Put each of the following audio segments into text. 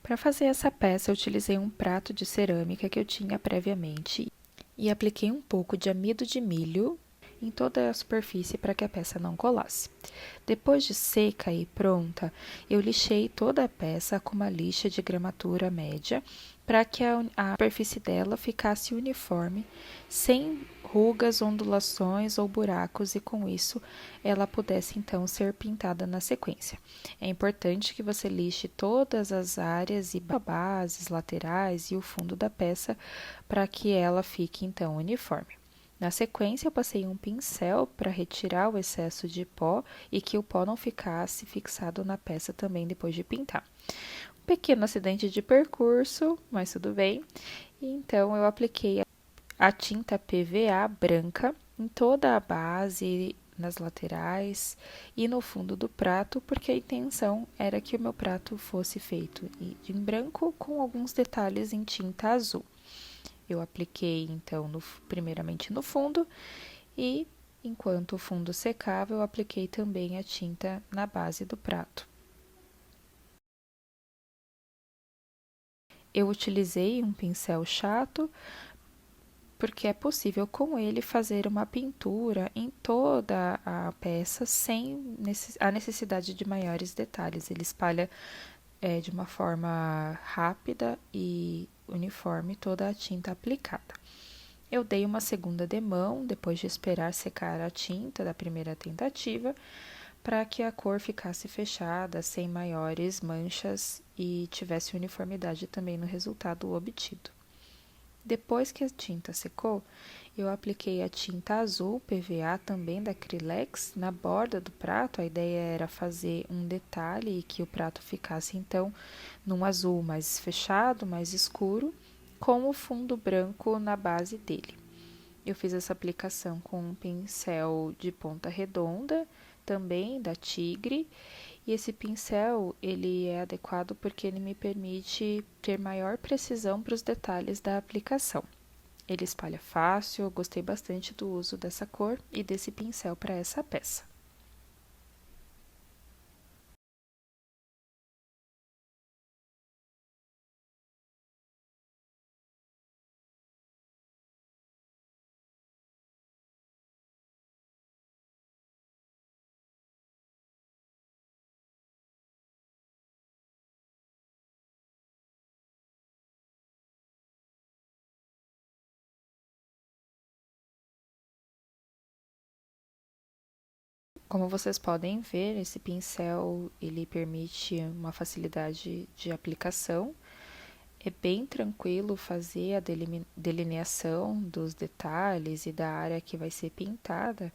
Para fazer essa peça, eu utilizei um prato de cerâmica que eu tinha previamente e apliquei um pouco de amido de milho em toda a superfície para que a peça não colasse. Depois de seca e pronta, eu lixei toda a peça com uma lixa de gramatura média para que a superfície dela ficasse uniforme, sem rugas, ondulações ou buracos, e com isso ela pudesse então ser pintada na sequência. É importante que você lixe todas as áreas e bases, laterais e o fundo da peça para que ela fique então uniforme. Na sequência, eu passei um pincel para retirar o excesso de pó e que o pó não ficasse fixado na peça também depois de pintar. Um pequeno acidente de percurso, mas tudo bem. Então, eu apliquei a tinta PVA branca em toda a base, nas laterais e no fundo do prato, porque a intenção era que o meu prato fosse feito em branco com alguns detalhes em tinta azul. Eu apliquei então primeiramente no fundo e, enquanto o fundo secava, eu apliquei também a tinta na base do prato. Eu utilizei um pincel chato porque é possível com ele fazer uma pintura em toda a peça sem a necessidade de maiores detalhes. Ele espalha de uma forma rápida e uniforme toda a tinta aplicada. Eu dei uma segunda demão, depois de esperar secar a tinta da primeira tentativa, para que a cor ficasse fechada, sem maiores manchas e tivesse uniformidade também no resultado obtido. Depois que a tinta secou, eu apliquei a tinta azul PVA também da Acrylex na borda do prato. A ideia era fazer um detalhe e que o prato ficasse então num azul mais fechado, mais escuro, com o fundo branco na base dele. Eu fiz essa aplicação com um pincel de ponta redonda, também da Tigre, e esse pincel ele é adequado porque ele me permite ter maior precisão para os detalhes da aplicação. Ele espalha fácil, eu gostei bastante do uso dessa cor e desse pincel para essa peça. Como vocês podem ver, esse pincel ele permite uma facilidade de aplicação. É bem tranquilo fazer a delineação dos detalhes e da área que vai ser pintada.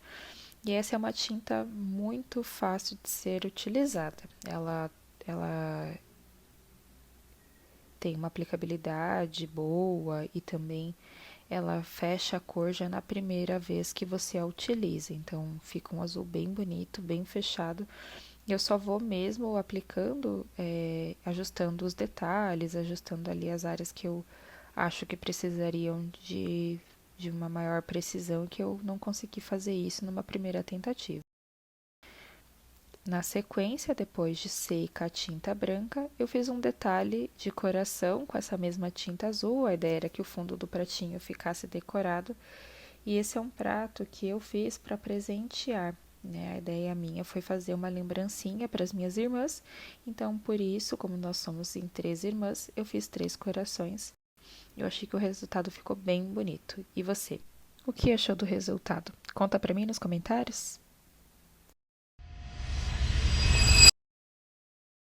E essa é uma tinta muito fácil de ser utilizada. Ela tem uma aplicabilidade boa e também ela fecha a cor já na primeira vez que você a utiliza. Então fica um azul bem bonito, bem fechado. Eu só vou mesmo aplicando, ajustando os detalhes, ajustando ali as áreas que eu acho que precisariam de uma maior precisão, que eu não consegui fazer isso numa primeira tentativa. Na sequência, depois de seca a tinta branca, eu fiz um detalhe de coração com essa mesma tinta azul. A ideia era que o fundo do pratinho ficasse decorado. E esse é um prato que eu fiz para presentear, né? A ideia minha foi fazer uma lembrancinha para as minhas irmãs. Então, por isso, como nós somos em 3 irmãs, eu fiz 3 corações. Eu achei que o resultado ficou bem bonito. E você? O que achou do resultado? Conta para mim nos comentários.